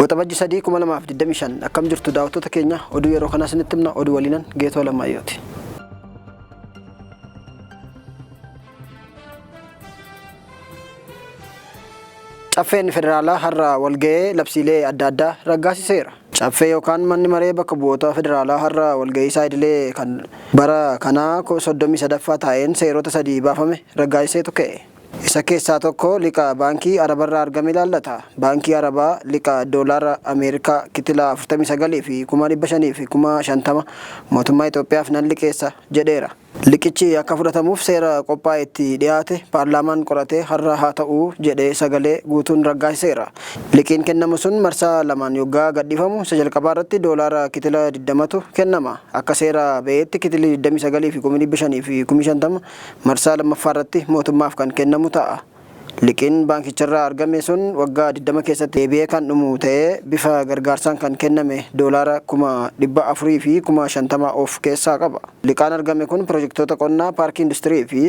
Waxabajji 3,2025 akkam jirtu daawwattoota keenya oduu yeroo kana isinitti himna oduu waliinan Geetoo Lammayyooti. Caffeen federaalaa har'a walga'ee labsiilee adda addaa raggaasiseera. Caffee yookaan manni maree bakka bu'oota federaalaa har'a walga'ii isaa idilee kan bara kanaa 33ffaa taa'een seerota 3 baafame raggaasiseetu ka'e. Isa keessaa tokko liqa baankii Arabarraa argame ilaallata. Baankii Arabaa liqa doolaara Ameerikaa kitila 49 fi 500 fi 50 mootummaa Itoophiyaaf nan liqeessa jedheera. Liqichi akka fudhatamuuf seera qophaa'e itti dhiyaate paarlaamaan qoratee har'a haa ta'uu jedhee sagalee guutuun raggaasiseera. Liqiin kennamu sun marsaa lamaan yoggaa gadhiifamu isa jalqabaa irratti doolaara kitila 20tu kennama. Akka seera ba'eetti kitili 29 fi 500 fi 50 marsaa lammaffaa irratti mootummaaf kan kennamu ta'a. Liqiin baankicharraa argame sun waggaa 20 keessatti deebi'ee kan dhumu ta'ee bifa gargaarsaan kan kenname doolaara 400 fi 50 of keessaa qaba. Liqaan argame kun pirojektoota qonnaa, paarkii industirii fi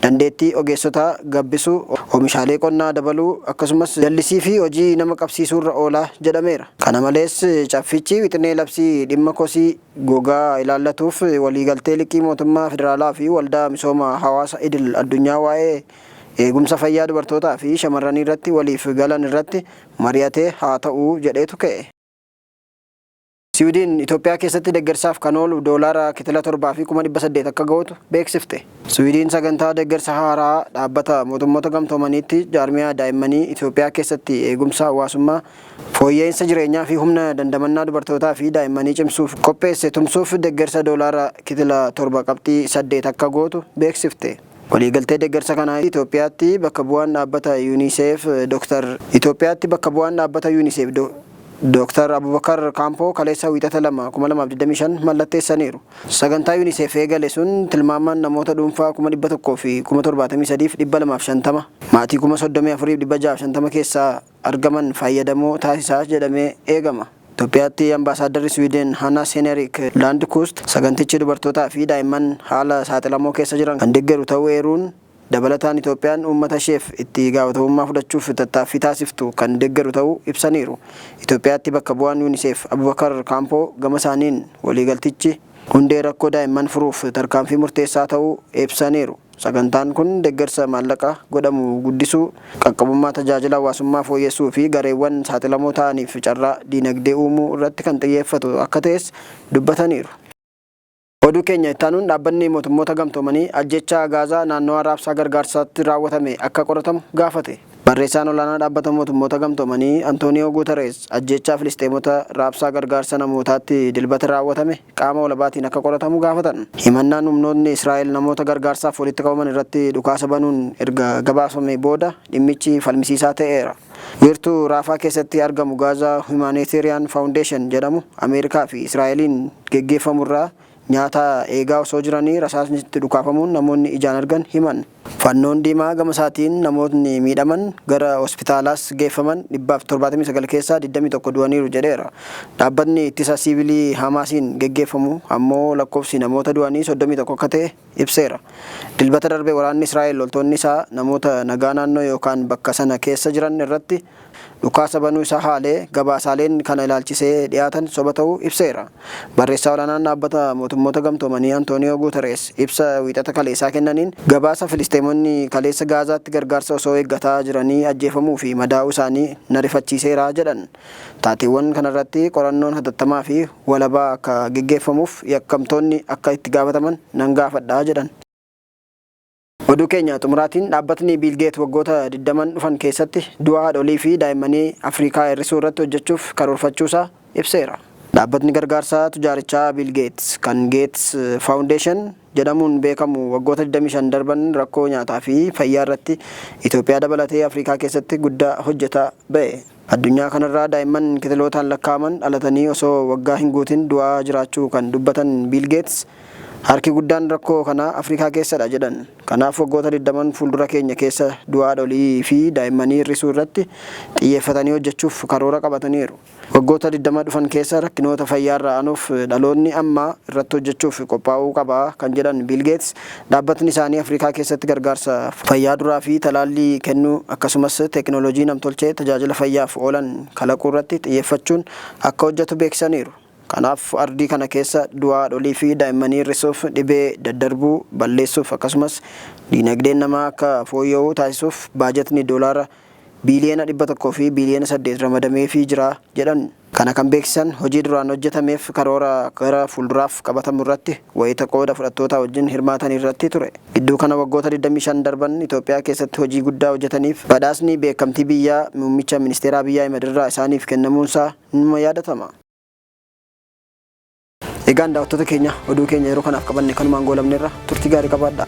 dandeettii ogeessotaa gabbisuu, oomishaalee qonnaa dabaluu akkasumas jallisii fi hojii nama qabsiisuu irra oolaa jedhameera. Kana malees caffichi wixinee labsii dhimma kosii gogaa ilaallatuuf waliigaltee liqii mootummaa federaalaa fi waldaa misooma hawaasa idil addunyaa waa'ee eegumsa fayyaa dubartootaa fi shamarranii irratti waliif galan irratti mari'atee haa ta'uu jedheetu ka'e. Swiidin Itoophiyaa keessatti deeggarsaaf kan oolu doolaara kitila 7 fi 800 akka ga'utu beeksifte. Swiidin sagantaa deeggarsa haaraa dhaabbata mootummoota gamtoomaniitti jaarmiyaa daa'immanii Itoophiyaa keessatti eegumsa hawaasummaa fooyya'insa jireenyaa fi humna dandamannaa dubartootaa fi daa'immanii cimsuuf qopheesse tumsuuf deeggarsa doolaara kitila 7.8 akka gootu beeksifte. Waliigaltee deeggarsa kanaa Itoophiyaatti bakka bu'aan dhaabbata UNICEF Dr. Abubakar Kampoo kaleessa wiixata 2025 mallatteessaniiru. Sagantaa UNICEF eegale sun tilmaamaan namoota dhuunfaa 100,000 fi 73,250 maatii 34,650 keessaa argaman fayyadamoo taasisaa jedhamee eegama. Itoophiyaatti ambaasaaddarri Swiidin Hannas Henrik Landqvist sagantichi dubartootaa fi daa'imman haala saaxilamoo keessa jiran kan deeggaru ta'uu eeruun dabalataan Itoophiyaan uummata isheef itti gaafatamummaa fudhachuuf tattaaffii taasiftu kan deeggaru ta'uu ibsaniiru. Itoophiyaatti bakka bu'aan UNICEF Abubakar Kampoo gama isaaniin waliigaltichi hundee rakkoo daa'imman furuuf tarkaanfii murteessaa ta'uu ibsaniiru. Sagantaan kun deeggarsa maallaqaa godhamu guddisuu, qaqqabummaa tajaajila hawaasummaa fooyyessuu fi gareewwan saaxilamoo ta'aniif carraa diinagdee uumuu irratti kan xiyyeeffatu akka ta'es dubbataniiru. Oduu keenya itti aanuun dhaabbanni mootummoota gamtoomanii ajjechaa Gaazaa naannoo raabsaa gargaarsaatti raawwatame akka qoratamu gaafate. Barreessaan olaanaa dhaabbata mootummoota gamtoomanii Antooniyoo Guuterees ajjechaa Filisteemota raabsaa gargaarsa namootaatti dilbata raawwatame qaama walabaatiin akka qoratamu gaafatan. Himannaan humnoonni Israa'el namoota gargaarsaaf walitti qabaman irratti dhukaasa banuun erga gabaafame booda dhimmichi falmisiisaa ta'eera. Wiirtuu Raafaa keessatti argamu Gaazaa Humanitarian Foundation jedhamu Ameerikaa fi Israa'eliin geggeeffamurraa nyaata eegaa osoo jiranii rasaasnitti dhukaafamuun namoonni ijaan argan himan. Fannoon Diimaa gama isaatiin namoonni miidhaman gara hospitaalaas geeffaman 179 keessaa 21 du'aniiru jedheera. Dhaabbanni ittisa siivilii Hamaasiin geggeeffamu ammoo lakkoofsi namoota du'anii 31 akka ta'e ibseera. Dilbata darbe waraanni Israa'el loltoonni isaa namoota nagaa naannoo yookaan bakka sana keessa jiran irratti dhukaasa banuu isaa haalee gabaasaaleen kana ilaalchisee dhiyaatan soba ta'uu ibseera. Barreessaa olaanaan dhaabbata mootummoota gamtoomanii Antooniyoo Guuterees ibsa wiixata kaleessaa kennaniin gabaasa Filisteemonni kaleessa Gaazaatti gargaarsa osoo eeggataa jiranii ajjeefamuu fi madaa'uu isaanii na rifachiiseera jedhan. Taateewwan kanarratti qorannoon hatattamaa fi walabaa akka geggeeffamuuf yakkamtoonni akka itti gaafataman nan gaafadhaa jedhan. Oduu keenya xumuraatiin dhaabbatni Biil Geet waggoota 20 dhufan keessatti du'a haadholii fi daa'immanii Afrikaa hir'isuu irratti hojjechuuf karoorfachuusaa ibseera. Dhaabbatni gargaarsaa tujaarichaa Biil Geet kan Geets Foundation jedhamuun beekamu waggoota 25 darban rakkoo nyaataa fi fayyaa irratti Itoophiyaa dabalatee Afrikaa keessatti guddaa hojjetaa ba'e. Addunyaa kanarraa daa'imman kitilootaan lakkaa'aman dhalatanii osoo waggaa hin guutin du'aa jiraachuu kan dubbatan Biil Geets Harki guddaan rakkoo kana Afrikaa keessadha jedhan. Kanaaf waggoota 20 fuuldura keenya keessa du'aa dholii fi daa'immanii hir'isuu irratti xiyyeeffatanii hojjechuuf karoora qabataniiru. Waggoota 20 dhufan keessa rakkinoota fayyaa irraa aanuuf dhaloonni ammaa irratti hojjechuuf qophaa'uu qaba kan jedhan Bill Gates dhaabbatni isaanii Afrikaa keessatti gargaarsa fayyaa duraa fi talaallii kennuu akkasumas teekinooloojii namtolchee tajaajila fayyaaf oolan kalaquu irratti xiyyeeffachuun akka hojjetu beeksisaniiru. Kanaaf ardii kana keessa du'aa dholii fi daa'immanii hir'isuuf dhibee daddarbuu balleessuuf akkasumas diinagdeen namaa akka fooyya'uu taasisuuf baajetni doolaara biiliyoona 100 fi biiliyoona 8 ramadameefii jira jedhan. Kana kan beeksisan hojii duraan hojjetameef karoora gara fuulduraaf qabatamu irratti wayita qooda fudhattoota wajjin hirmaatan irratti ture. Gidduu kana waggoota 25 darban Itoophiyaa keessatti hojii guddaa hojjetaniif badhaasni beekamtii biyyaa muummicha ministeera Abiy Ahmed irraa isaaniif kennamuunsaa numa yaadatama. Egaan daawwattoota keenya oduu keenya yeroo kanaaf qabanne kanumaan goolabneerra turtii gaarii qabaadhaa.